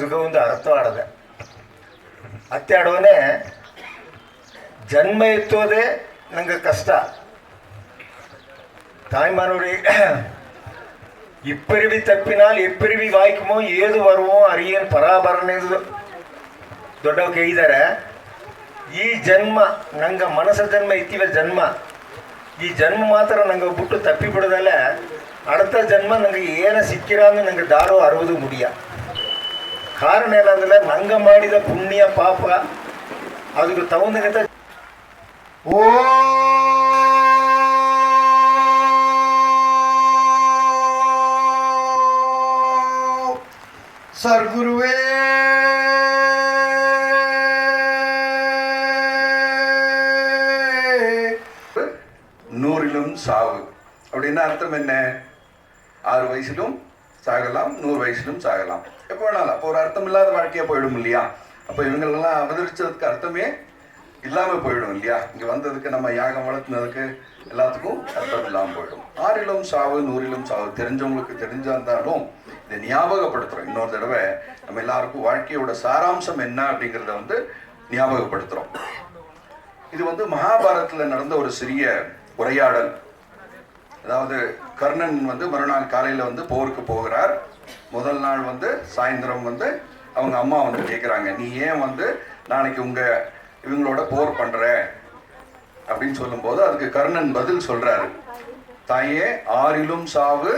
ಇದಕ್ಕೆ ಒಂದು ಅರ್ಥ ಆಡದೆ ಅತ್ತೆ ಆಡೋನೆ ಜನ್ಮ ಎತ್ತೋದೇ ನಂಗೆ ಕಷ್ಟ. தாய்மானவரே இப்பிரிவி தப்பினால் எப்பிரிவி வாய்க்குமோ ஏது வருவோம் ಅರಿಯೇನು ಪರಾಭರಣೆದು ದೊಡ್ಡವ ಕೇಳಿದ್ದಾರೆ. ಈ ಜನ್ಮ ನಂಗೆ ಮನಸ್ಸ ಜನ್ಮ ಇತ್ತೀವ ಜನ್ಮ, ಈ ಜನ್ಮ ಮಾತ್ರ ನಂಗೆ ಬಿಟ್ಟು ತಪ್ಪಿ ಬಿಡೋದಲ್ಲ, அடுத்த ಜನ್ಮ ನಂಗೆ ಏನು ಸಿಕ್ಕಿರಾಂದು ನಂಗೆ ದಾರೋ ಅರುವುದು ಮುಡಿಯ. ಕಾರಣ ಏನಂದ್ರೆ ನಂಗೆ ಮಾಡಿದ ಪುಣ್ಯ ಪಾಪ ಅದಕ್ಕೆ ತಗೊಂಡಂತ ಓ சர்க்குருவே நூறிலும் சாவு அப்படின்னா அர்த்தம் என்ன? 6 வயசிலும் சாகலாம், 100 வயசிலும் சாகலாம், எப்போ வேணாலும். அப்போ ஒரு அர்த்தம் இல்லாத வாழ்க்கையா போயிடும் இல்லையா? அப்போ இவங்களெல்லாம் அவதரிச்சதுக்கு அர்த்தமே இல்லாமல் போயிடும் இல்லையா? இங்கே வந்ததுக்கு நம்ம யாகம் வளர்த்துனதுக்கு எல்லாத்துக்கும் அர்த்தம் இல்லாமல் போயிடும். 6லும் சாவு 100லும் சாவு தெரிஞ்சவங்களுக்கு தெரிஞ்சாந்தாலும் இதை ஞாபகப்படுத்துகிறோம். இன்னொரு தடவை நம்ம எல்லாருக்கும் வாழ்க்கையோட சாராம்சம் என்ன அப்படிங்கிறத ஞாபகப்படுத்துகிறோம். இது மகாபாரதத்தில் நடந்த ஒரு சிறிய உரையாடல். அதாவது கர்ணன் மறுநாள் காலையில் போருக்கு போகிறார். முதல் நாள் சாயந்தரம் அவங்க அம்மா கேட்குறாங்க, நீ ஏன் நாளைக்கு இவங்களோட போர் பண்ற அப்படின்னு சொல்லும்போது அதுக்கு கர்ணன் பதில் சொல்றாரு, தாயே 6லும் சாவு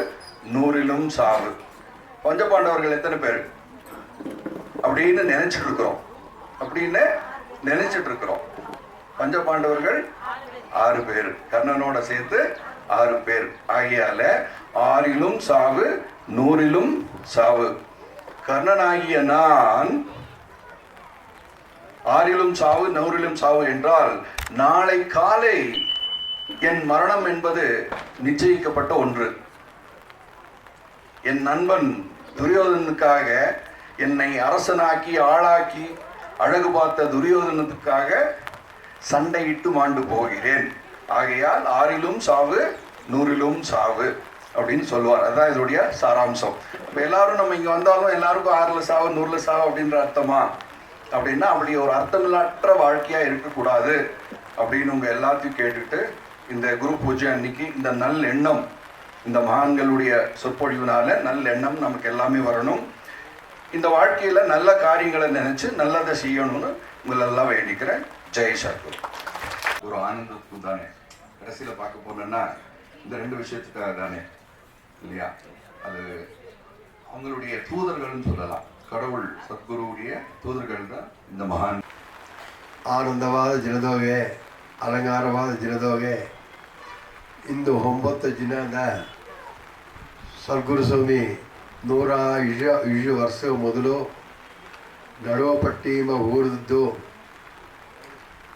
100லும் சாவு. பஞ்சபாண்டவர்கள் எத்தனை பேர் அப்படின்னு நினைச்சிட்டு இருக்கிறோம். பஞ்சபாண்டவர்கள் 6 பேர், கர்ணனோட சேர்த்து 6 பேர். ஆகியால 6லும் சாவு 100லும் சாவு. கர்ணனாகிய நான் 6லும் சாவு 100லும் சாவு என்றால் நாளை காலை என் மரணம் என்பது நிச்சயிக்கப்பட்ட ஒன்று. என் நண்பன் துரியோதனுக்காக என்னை அரசனாக்கி ஆளாக்கி அழகு பார்த்த துரியோதனத்துக்காக சண்டையிட்டு மாண்டு போகிறேன். ஆகையால் 6லும் சாவு 100லும் சாவு அப்படின்னு சொல்லுவார். அதுதான் இதோடைய சாராம்சம். இப்போ எல்லாரும் நம்ம இங்கே வந்தாலும் எல்லாருக்கும் 6ல் சாவு 100ல் சாவு அப்படின்ற அர்த்தமா அப்படின்னா அப்படி ஒரு அர்த்தமில்லாற்ற வாழ்க்கையாக இருக்கக்கூடாது அப்படின்னு உங்கள் எல்லாத்தையும் கேட்டுட்டு இந்த குரு பூஜை அன்னைக்கு இந்த நல் எண்ணம், இந்த மகான்களுடைய சொற்பொழிவுனால நல்ல எண்ணம் நமக்கு எல்லாமே வரணும். இந்த வாழ்க்கையில் நல்ல காரியங்களை நினச்சி நல்லதை செய்யணும்னு உங்களெல்லாம் வேண்டிக்கிறேன். ஜெய் சத்குரு. ஒரு ஆனந்தத்துக்கு தானே கடைசியில் பார்க்க போனோன்னா இந்த 2 விஷயத்துக்காக தானே இல்லையா? அது அவங்களுடைய தூதர்கள்னு சொல்லலாம். கடவுள் சத்குருவுடைய தூதர்கள் தான் இந்த மகான். ಆನಂದವಾದ ದಿನದೋಗೆ, ಅಲಂಕಾರವಾದ ದಿನದೋಗೆ ಇಂದು 9 ದಿನದ ಸದ್ಗುರು ಸ್ವಾಮಿ 120 ವರ್ಷ ಮೊದಲು ನಡುವಪಟ್ಟಿಮ ಊರಿದ್ದು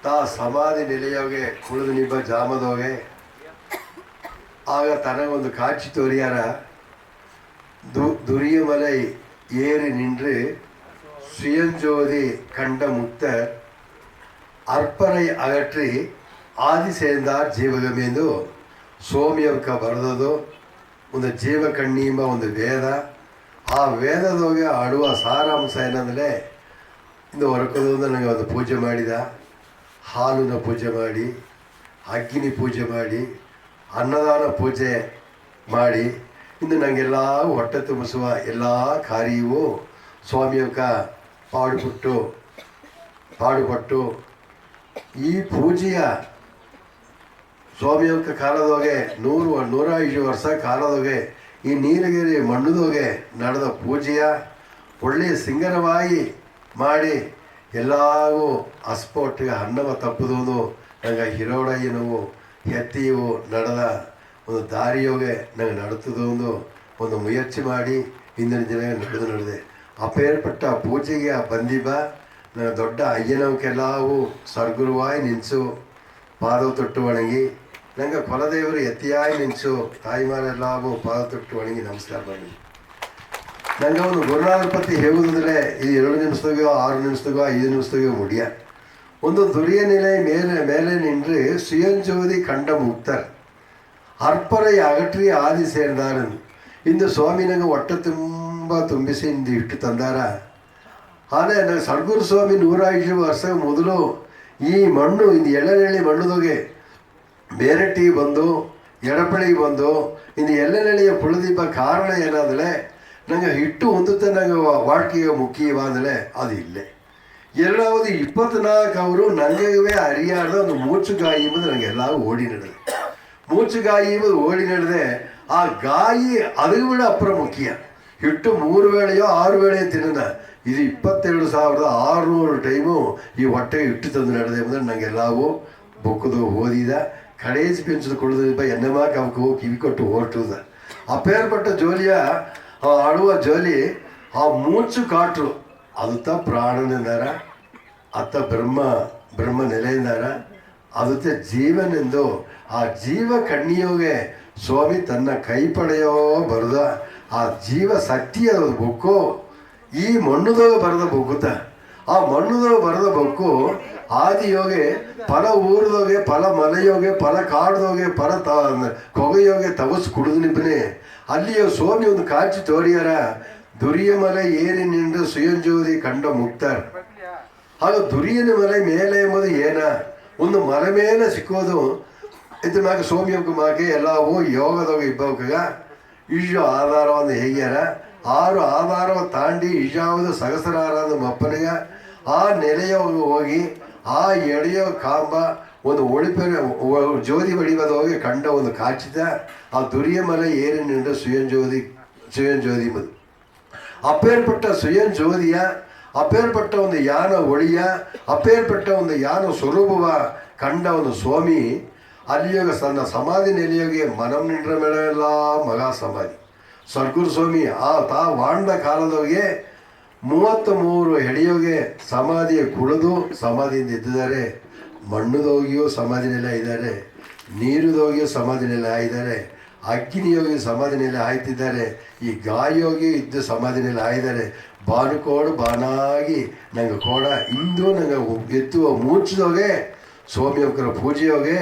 ತಾ ಸಮಾಧಿ ನೆಲೆಯೋಗೆ ಕುಳಿದು ನಿಬ್ಬ ಜಾಮದೋಗೆ ಆಗ ತನಗೊಂದು ಕಾட்சி ತೋರಿಯಾರ துரியமலை ஏறி நின்று சுயஞ்சோதி கண்ட முக்தர் ಅರ್ಪಣೆ ಅಗಟ್ರಿ ಆದಿ ಸೇರ್ದಾರ್ ಜೀವಗಮೆಂದು ಸೋಮ್ಯವಕ್ಕ ಬರೆದದು ಒಂದು ಜೀವ ಕಣ್ಣೀಂಬ ಒಂದು ವೇದ. ಆ ವೇದದೋಗೆ ಆಡುವ ಸಾರಾಂಶ ಏನಂದರೆ ಇಂದು ಹೊರಕೋದು ನನಗೆ ಒಂದು ಪೂಜೆ ಮಾಡಿದ, ಹಾಲಿನ ಪೂಜೆ ಮಾಡಿ, ಅಗ್ನಿ ಪೂಜೆ ಮಾಡಿ, ಅನ್ನದಾನ ಪೂಜೆ ಮಾಡಿ, ಇಂದು ನನಗೆಲ್ಲ ಹೊಟ್ಟೆ ತುಂಬಿಸುವ ಎಲ್ಲ ಕಾರ್ಯವೂ ಸ್ವಾಮಿಯವಕ್ಕ ಪಾಡುಪಟ್ಟು ಈ ಪೂಜೆಯ ಸ್ವಾಮಿಯವಕ್ಕ ಕಾಲದೋಗೆ 120 ವರ್ಷ ಕಾಲದೋಗೆ ಈ ನೀಲಗಿರಿ ಮಣ್ಣದೋಗೆ ನಡೆದ ಪೂಜೆಯ ಒಳ್ಳೆಯ ಸಿಂಗರವಾಗಿ ಮಾಡಿ ಎಲ್ಲವೂ ಅಸ್ಪೊಟ್ಟಿಗೆ ಅನ್ನವ ತಪ್ಪುವುದು ನಂಗೆ ಹಿರೋಡಯ್ಯನವು ಎತ್ತಿಯು ನಡೆದ ಒಂದು ದಾರಿಯೋಗೆ ನಂಗೆ ನಡುತ್ತದೊಂದು ಒಂದು ಮುಯರ್ಚಿ ಮಾಡಿ ಇಂದಿನ ದಿನ ನಡೆದೆ. ಅಪೇರ್ಪಟ್ಟ ಪೂಜೆಗೆ ಬಂದಿಬ್ಬ ನನ್ನ ದೊಡ್ಡ ಅಯ್ಯನವಕ್ಕೆಲ್ಲವೂ ಸದ್ಗುರುವಾಯಿ ನಿಂಚು ಪಾದ ತೊಟ್ಟು ಒಣಗಿ ನಂಗೆ ಕೊಲದೇವರು ಎತ್ತಿಯಾಗಿ ನಿಂಚು ತಾಯಿಮಾರೆಲ್ಲವೂ ಪಾದ ತೊಟ್ಟು ಒಣಗಿ ನಮಸ್ಕಾರ ಮಾಡಿ ನಂಗೆ ಒಂದು ಗುರುನಾಥರ ಪತಿ ಹೇಗುವುದಂದರೆ ಇದು 2 ನಿಮಿಷದಾಗೋ 6 ನಿಮಿಷದಾಗೋ 5 ನಿಮಿಷದಾಗೋ ಮುಡಿಯ ಒಂದು ದುರಿಯ ನೆಲೆ ಮೇಲೆ நின்று சுயஞ்சோதி கண்ட முக்தர் ಅರ್ಪಣೆ ಅಗಟ್ರಿ ಆದಿ ಸೇರ್ದಾರನ್ ಇಂದು ಸ್ವಾಮಿ ನಂಗೆ ಹೊಟ್ಟೆ ತುಂಬ ತುಂಬಿಸಿ ಇಂದು ಇಟ್ಟು ತಂದಾರ. ಆದರೆ ನಂಗೆ ಸದ್ಗುರು ಸ್ವಾಮಿ 105 ವರ್ಷ ಮೊದಲು ಈ ಮಣ್ಣು ಇದು ಎಳ್ಳನಳ್ಳಿ ಮಣ್ಣುದೋಗೆ ಬೇರೆಟ್ಟಿಗೆ ಬಂದು ಎಡಪಳಿಗೆ ಬಂದು ಇದು ಎಳ್ಳನಳ್ಳಿಯ ಪುಳದೀಪ ಕಾರಣ ಏನಾದರೆ ನಂಗೆ ಹಿಟ್ಟು ಹೊಂದುತ್ತೆ ನಂಗೆ ವಾಡ್ಕಿಗೆ ಮುಖ್ಯವಾದರೆ ಅದು ಇಲ್ಲೇ 2024 ಅವರು ನನಗೆ ಅರಿಯಾದ ಒಂದು ಮೂಚುಗಾಯಿ ಎಂಬುದು ನನಗೆಲ್ಲ ಓಡಿ ನಡೆದೆ. ಮೂಚುಗಾಯಿ ಎಂಬುದು ಓಡಿ ನಡೆದೆ. ಆ ಗಾಯಿ ಅದು ಕೂಡ ಅಪ್ರಮುಖ್ಯ. ಹಿಟ್ಟು 3 ವೇಳೆಯೋ 6 ವೇಳೆ ತಿನ್ನ ಇದು 22,600 ಟೈಮು ಈ ಹೊಟ್ಟೆಗೆ ಹಿಟ್ಟು ತಂದು ನಡೆದೆ ಎಂಬುದು ನನಗೆಲ್ಲವೂ ಬೊಕ್ಕದು ಓದಿದ ಕಡೇಜ್ ಪೆನ್ಸಿಲ್ ಕೊಡೋದು ಎನ್ನಮಾಕ ಅವಕ್ಕೆ ಹೋಗಿ ಕಿವಿ ಕೊಟ್ಟು ಹೊರಟುದ. ಅಪೇರ್ಪಟ್ಟ ಜೋಲಿಯ ಆಡುವ ಜೋಲಿ ಆ ಮೂಚು ಕಾಟ್ರು ಅದುತ್ತ ಪ್ರಾಣನಿಂದಾರ ಅತ್ತ ಬ್ರಹ್ಮ ನೆಲೆಯಿಂದಾರ ಅದುತ್ತೆ ಜೀವನೆಂದು ಆ ಜೀವ ಕಣ್ಣಿಯೋಗೆ ಸ್ವಾಮಿ ತನ್ನ ಕೈ ಪಡೆಯೋ ಬರೆದ ಆ ಜೀವ ಶಕ್ತಿಯ ಬೊಕ್ಕು ಈ ಮಣ್ಣುದಾಗ ಬರೆದ ಬೊಕ್ಕುತ್ತ ಆ ಮಣ್ಣುದಾಗ ಬರೆದ ಬೊಕ್ಕು ಆದಿಯೋಗೆ ಫಲ ಊರದೋಗೆ ಫಲ ಮಲೆಯೋಗೆ ಫಲ ಕಾಡ್ದೋಗೆ ಫಲ ಕೊಗೆಯೋಗೆ ತವಸ್ ಕುಡಿದು ನಿಬ್ಬನೆ ಅಲ್ಲಿಯೋ ಸ್ವಾಮಿ ಒಂದು ಕಾಚಿ ತೋರಿಯಾರ ದುರಿಯ ಮಲೆ ಏರಿ ನಿಂಡು ಸುಯಂಜೋದಿ ಕಂಡ ಮುಕ್ತಾರ. ಆಗ ದುರಿಯನ ಮಲೆ ಮೇಲೆ ಎಂಬುದು ಏನ ಒಂದು ಮಲೆ ಮೇಲೆ ಸಿಕ್ಕೋದು ಇದ್ರ ಮ್ಯಾಗ ಸೋಮ್ಯಕ್ಕೆ ಮಾಗೆ ಎಲ್ಲವೂ ಯೋಗದಾಗ ಇಬ್ಬಾಗ ಇಜು ಆಧಾರವನ್ನು ಹೇಗ್ಯಾರ 6 ಆಧಾರವ ತಾಂಡಿ ಇಜಾವುದು ಸಹಸ್ರಾರದ ಮಪ್ಪನಿಗೆ ಆ ನೆಲೆಯೋಗಿ ಹೋಗಿ ಆ ಎಳೆಯೋ ಕಾಂಬ ಒಂದು ಒಳಿಪೆ ಜ್ಯೋತಿ ಬಡಿಯೋದು ಹೋಗಿ ಕಂಡ ಒಂದು ಕಾಚಿದ ಆ ದುರಿಯ ಮಲೆ ಏರಿ ನಿಂಡು ಸುಯಂಜೋದಿ ಮದು ಅಪೇರ್ಪಟ್ಟ ಸುಯಂಜೋದಿಯ ಅಪೇರ್ಪಟ್ಟ ಒಂದು ಯಾನ ಒಳಿಯ ಅಪೇರ್ಪಟ್ಟ ಒಂದು ಯಾನ ಸ್ವರೂಪವ ಕಂಡ ಒಂದು ಸ್ವಾಮಿ ಅಲ್ಲಿಯೋಗ ತನ್ನ ಸಮಾಧಿ ನೆಲೆಯೋಗಿ ಮನಂ ನಿಂಡ್ರ ಮೇಳೆಲ್ಲ ಮಗ ಸಮಾಧಿ ಸದ್ಗುರು ಸ್ವಾಮಿ ಆ ತಾ ವಾಂಡ ಕಾಲದೋಗೆ 33 ಹೆಡಿಯೋಗೆ ಸಮಾಧಿಯ ಕುಳಿದು ಸಮಾಧಿಯಿಂದ ಎದ್ದಿದ್ದಾರೆ. ಮಣ್ಣುದೋಗಿಯೂ ಸಮಾಧಿ ನೆಲೆ ಇದ್ದಾರೆ, ನೀರುದೋಗಿಯೂ ಸಮಾಧಿ ನೆಲೆ ಆಗಿದ್ದಾರೆ, ಅಗ್ನಿಯೋಗಿ ಸಮಾಧಿ ನೆಲೆ ಆಯ್ತಿದ್ದಾರೆ, ಈ ಗಾಯೋಗಿ ಇದ್ದು ಸಮಾಧಿ ನೆಲೆ ಆಗಿದ್ದಾರೆ. ಬಾನುಕೋಡು ಬಾನಾಗಿ ನಂಗೆ ಕೋಡ ಇಂದು ನಂಗೆ ಎತ್ತುವ ಮೂರ್ಛದೋಗೆ ಸ್ವಾಮಿಯೊಬ್ಬರ ಪೂಜೆಯೋಗೆ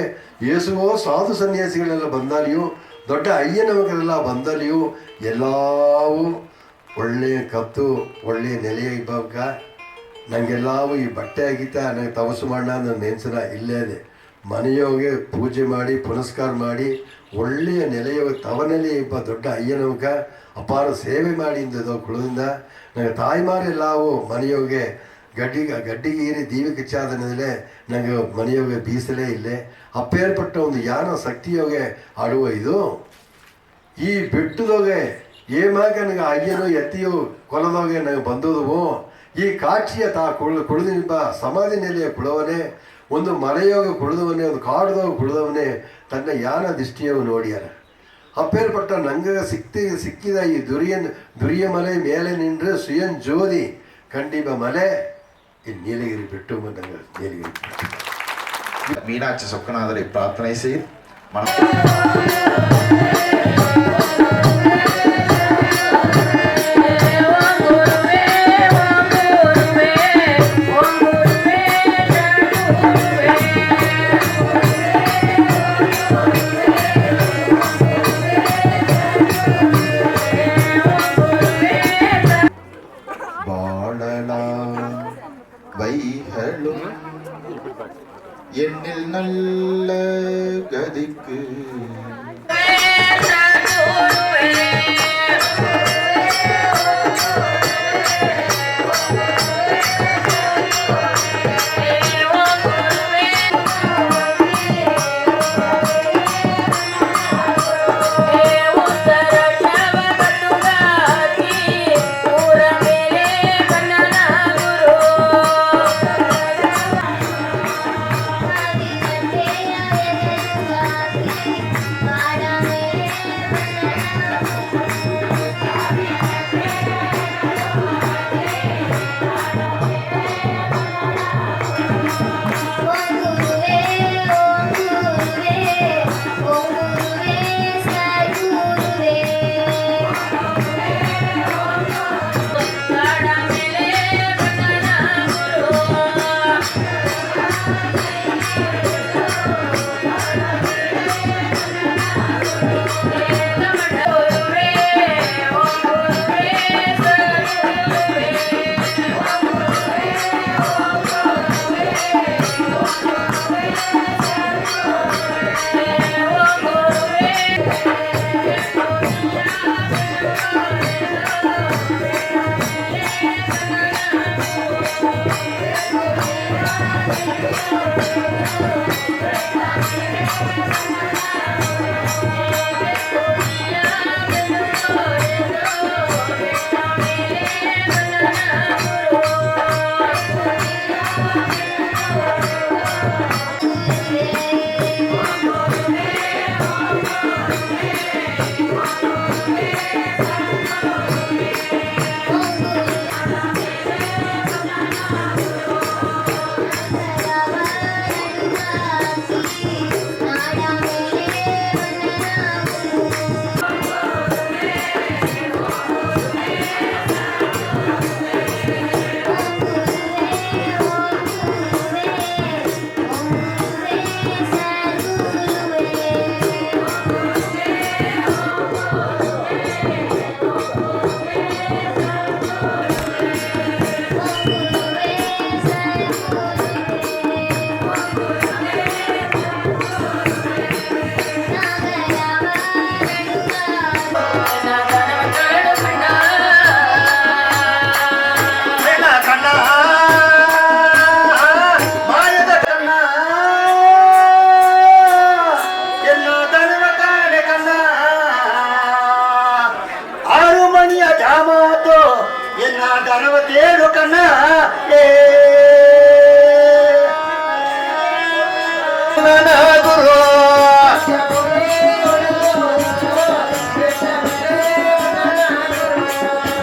ಯೇಸುವೋ ಸಾಧು ಸನ್ಯಾಸಿಗಳೆಲ್ಲ ಬಂದಾಲಿಯೂ ದೊಡ್ಡ ಅಯ್ಯನವರೆಲ್ಲ ಬಂದಲ್ಲಿಯೂ ಎಲ್ಲವೂ ಒಳ್ಳೆಯ ಕತ್ತು ಒಳ್ಳೆಯ ನೆಲೆಯ ಇಬ್ಬಾಗ ನನಗೆಲ್ಲವೂ ಈ ಬಟ್ಟೆ ಆಗಿತ್ತ ನನಗೆ ತಪಸ್ಸು ಮಾಡೋಣ ನನ್ನ ನೆನ್ಸನ ಇಲ್ಲೇ ಇದೆ. ಮನೆಯೋಗೆ ಪೂಜೆ ಮಾಡಿ ಪುನಸ್ಕಾರ ಮಾಡಿ ಒಳ್ಳೆಯ ನೆಲೆಯ ತವನೆಲೆ ಇಬ್ಬ ದೊಡ್ಡ ಅಯ್ಯನವಕ ಅಪಾರ ಸೇವೆ ಮಾಡಿ ಇಂದದು ಕುಳದಿಂದ ನನಗೆ ತಾಯಿಮಾರೆಲ್ಲವೂ ಮನೆಯೋಗೆ ಗಡ್ಡಿಗೀರಿ ದೀವಿಕ ಚಾದನದಲ್ಲೇ ನನಗೆ ಮನೆಯೋಗೆ ಬೀಸಲೇ ಇಲ್ಲೇ ಅಪ್ಪೇರ್ಪಟ್ಟ ಒಂದು ಯಾನ ಶಕ್ತಿಯೋಗೆ ಆಡುವ ಇದು ಈ ಬಿಟ್ಟದೋಗೆ ಏಮಾಗ ನನಗೆ ಅಯ್ಯನು ಎತ್ತಿಯು ಕೊಲದೋಗೆ ನನಗೆ ಬಂದದವು ಈ ಕಾಚಿಯ ತಾ ಕುಳಿದಿಬ್ಬ ಸಮಾಧಿ ನೆಲೆಯ ಕುಳವನೇ ಒಂದು ಮರೆಯೋಗ ಕುಳಿದವನೇ ಒಂದು ಕಾಡ್ದೋಗ ಕುಳಿದವನೇ ತನ್ನ ಯಾನ ದೃಷ್ಟಿಯವು ನೋಡ್ಯಾರ. ಅಪ್ಪೇರ್ಪಟ್ಟ ನಂಗೆ ಸಿಕ್ಕಿದ ಈ ದುರಿಯ ಮಲೆ ಮೇಲೆ ನಿಂಡ್ರೆ ಸುಯನ್ ಜೋದಿ ಕಂಡಿಬ ಮಲೆ ಈ ನೀಲಗಿರಿ ಬಿಟ್ಟು ನಂಗೆ ನೀಲಗಿರಿ மீனாட்சி சொக்கநாதரை பிரார்த்தனை செய்து வைகளும் எண்ணில் நல்ல கதிக்கு ಗಣಪತಿಯೇನು ಕಣ್ಣ ಏ ನನ್ನ ಗುರು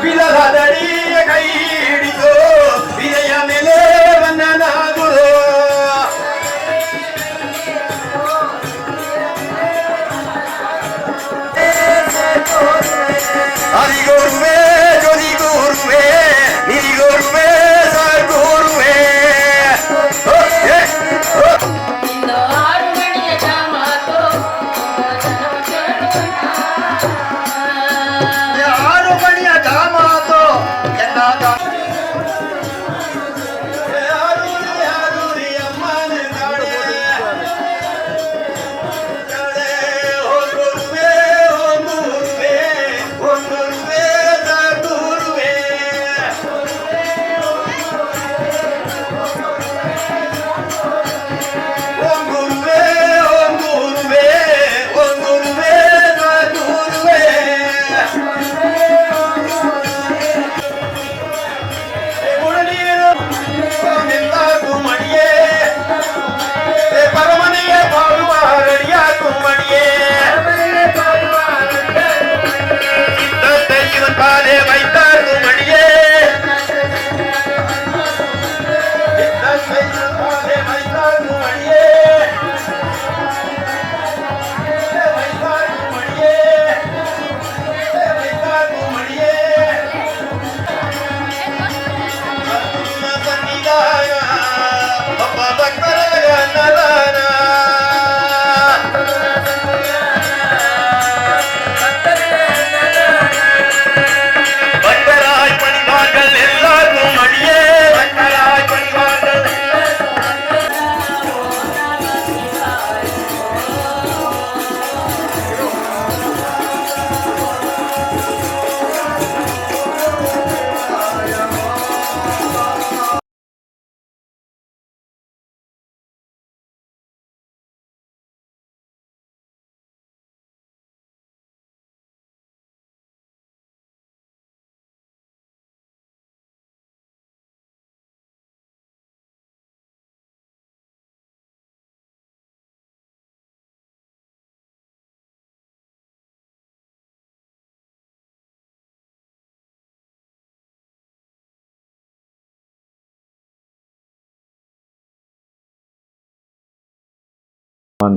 ಬಿಲದಡಿಯ ಕೈ ಹಿಡಿದು ವಿಜಯ ಮೇಲೆ ನನ್ನ ಗುರು ಹರಿಗುರುವೆ ಜೊಲಿ ಗುರುವೆ ನಿರಿಗುರುವೆ ಸದ್ಗುರುವೆ ಆರು ಮಣಿಯ ಜಾಮಾತು ಎಲ್ಲ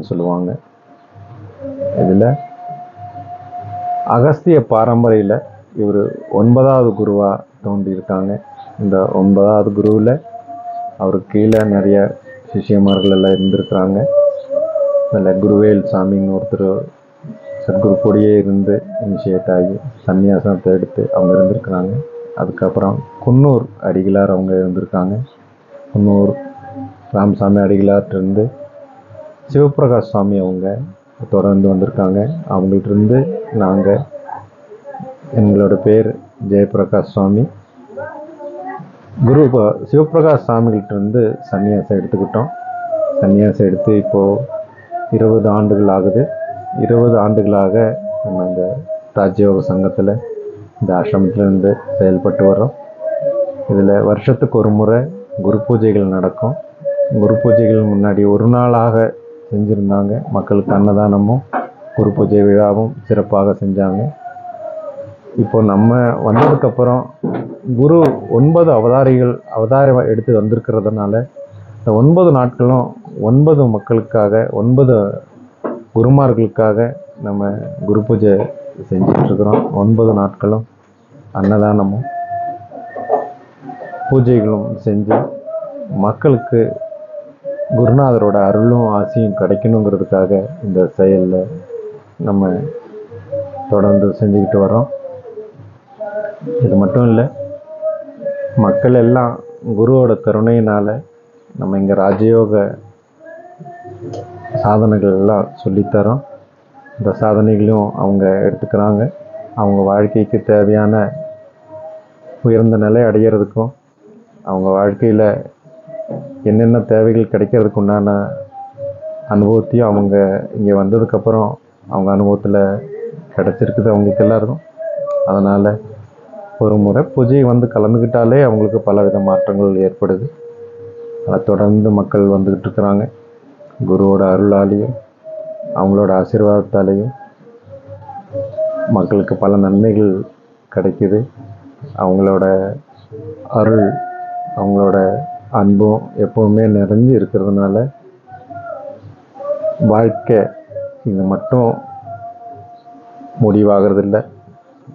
சொல்லுவாங்க. இதில் அகஸ்திய பாரம்பரியில் இவர் 9வது குருவாக தோன்றியிருக்காங்க. இந்த 9வது குருவில் அவருக்கு கீழே நிறைய சிஷியமார்கள் எல்லாம் இருந்திருக்கிறாங்க. அதில் குருவேல் சாமின்னு ஒருத்தர் சத்குரு கூடயே இருந்து இனிஷியேட் ஆகி சன்னியாசத்தை எடுத்து அவங்க இருந்திருக்கிறாங்க. அதுக்கப்புறம் குன்னூர் அடிகளார் அவங்க இருந்திருக்காங்க. குன்னூர் ராமசாமி அடிகளார்ட்டிருந்து சிவபிரகாஷ் சுவாமி அவங்க தொடர்ந்து வந்திருக்காங்க. அவங்கள்ட்டிருந்து நாங்கள் எங்களோட பேர் ஜெயபிரகாஷ் சுவாமி. சிவபிரகாஷ் சுவாமிகிட்டேருந்து சன்னியாசம் எடுத்துக்கிட்டோம். சன்னியாசம் எடுத்து இப்போது 20 ஆண்டுகள் ஆகுது. 20 ஆண்டுகளாக நம்ம இந்த ராஜயோக சங்கத்தில் இந்த ஆசிரமத்திலேருந்து செயல்பட்டு வர்றோம். இதில் வருஷத்துக்கு ஒரு முறை குரு பூஜைகள் நடக்கும். குரு பூஜைகள் முன்னாடி ஒரு நாளாக செஞ்சுருந்தாங்க. மக்களுக்கு அன்னதானமும் குரு பூஜை விழாவும் சிறப்பாக செஞ்சாங்க. இப்போ நம்ம வந்ததுக்கப்புறம் குரு 9 அவதாரம் எடுத்து வந்திருக்கிறதுனால இந்த 9 நாட்களும் 9 மக்களுக்காக 9 குருமார்களுக்காக நம்ம குரு பூஜை செஞ்சிட்ருக்குறோம். 9 நாட்களும் அன்னதானமும் பூஜைகளும் செஞ்சு மக்களுக்கு குருநாதரோட அருளும் ஆசையும் கிடைக்கணுங்கிறதுக்காக இந்த செயலில் நம்ம தொடர்ந்து செஞ்சுக்கிட்டு வரோம். இது மட்டும் இல்லை, மக்கள் எல்லாம் குருவோட கருணையினால் நம்ம இங்கே ராஜயோக சாதனைகள் எல்லாம் சொல்லித்தரோம். இந்த சாதனைகளையும் அவங்க எடுத்துக்கிறாங்க. அவங்க வாழ்க்கைக்கு தேவையான உயர்ந்த நிலை அடையிறதுக்கும் அவங்க வாழ்க்கையில் என்னென்ன தேவைகள் கிடைக்கிறதுக்கு உண்டான அனுபவத்தையும் அவங்க இங்கே வந்ததுக்கப்புறம் அவங்க அனுபவத்தில் கிடச்சிருக்குது அவங்களுக்கு எல்லாருக்கும். அதனால் ஒரு முறை பூஜை வந்து கலந்துக்கிட்டாலே அவங்களுக்கு பலவித மாற்றங்கள் ஏற்படுது. அதை தொடர்ந்து மக்கள் வந்துக்கிட்டு இருக்கிறாங்க. குருவோட அருளாலேயும் அவங்களோட ஆசீர்வாதத்தாலேயும் மக்களுக்கு பல நன்மைகள் கிடைக்குது. அவங்களோட அருள், அவங்களோட அன்பும் எப்போவுமே நிறைஞ்சு இருக்கிறதுனால வாழ்க்கை இது மட்டும் முடிவாகிறதில்ல.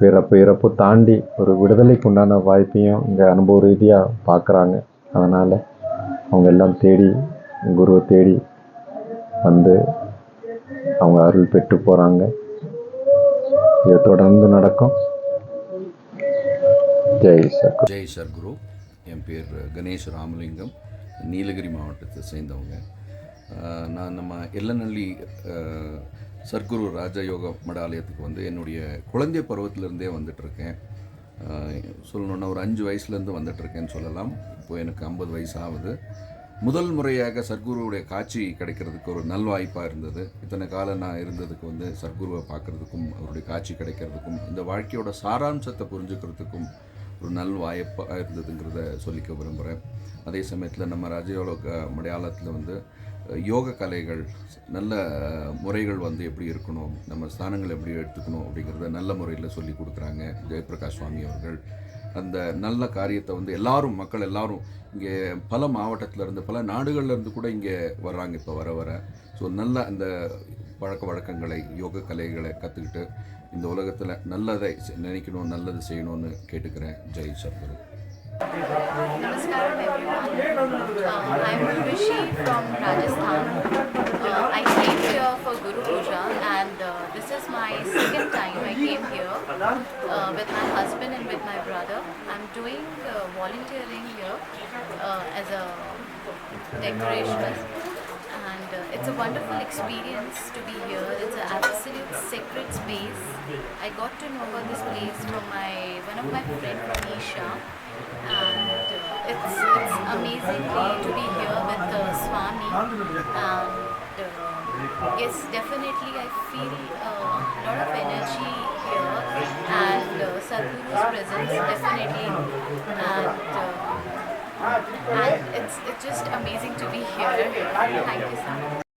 பிறப்பு இறப்பு தாண்டி ஒரு விடுதலைக்கு உண்டான வாய்ப்பையும் இங்கே அனுபவ ரீதியாக பார்க்குறாங்க. அதனால் அவங்க எல்லாம் தேடி குருவை தேடி வந்து அவங்க அருள் பெற்று போகிறாங்க. இது தொடர்ந்து நடக்கும். ஜெய் சத்குரு. ஜெய் சத்குரு. என் பேர் கணேஷ் ராமலிங்கம், நீலகிரி மாவட்டத்தை சேர்ந்தவங்க. நான் நம்ம எல்லநல்லி சத்குரு ராஜயோக மடாலயத்துக்கு வந்து என்னுடைய குழந்தை பருவத்திலேருந்தே வந்துட்டுருக்கேன். சொல்லணுன்னா ஒரு 5 வயசுலேருந்து வந்துட்டுருக்கேன்னு சொல்லலாம். இப்போது எனக்கு 50 வயசு ஆகுது. முதல் முறையாக சத்குருவுடைய காட்சி கிடைக்கிறதுக்கு ஒரு நல்வாய்ப்பாக இருந்தது. இத்தனை காலம் நான் இருந்ததுக்கு வந்து சத்குருவை பார்க்குறதுக்கும் அவருடைய காட்சி கிடைக்கிறதுக்கும் இந்த வாழ்க்கையோட சாராம்சத்தை புரிஞ்சுக்கிறதுக்கும் ஒரு நல்வாய்ப்பாக இருந்ததுங்கிறத சொல்லிக்க விரும்புகிறேன். அதே சமயத்தில் நம்ம ராஜயோக மலையாளத்தில் வந்து யோக கலைகள், நல்ல முறைகள் வந்து எப்படி இருக்கணும், நம்ம ஸ்தானங்கள் எப்படி எடுத்துக்கணும் அப்படிங்கிறத நல்ல முறையில் சொல்லி கொடுக்குறாங்க ஜெயபிரகாஷ் சுவாமி அவர்கள். அந்த நல்ல காரியத்தை வந்து மக்கள் எல்லாரும் இங்கே பல மாவட்டத்திலேருந்து பல நாடுகள்லேருந்து கூட இங்கே வர்றாங்க இப்போ வர. ஸோ நல்ல அந்த பழக்க வழக்கங்களை, யோக கலைகளை கற்றுக்கிட்டு இந்த உலகத்தில் நல்லதை நினைக்கணும், நல்லது செய்யணும்னு கேட்டுக்கிறேன். Jai Sadhguru. Namaskaram everyone. I'm Rishi from Rajasthan. I came here for Guru Puja and this is my second time I came here with my husband and with my brother. I'm doing volunteering here as a decorationist and it's a wonderful experience to be here. It's an absolute sacred space. I got to know about this place from one of my friends from Isha. And it's amazingly to be here with Swami and yes, definitely I feel a lot of energy here and Sadhguru's presence definitely and it's just amazing to be here. Thank you so much.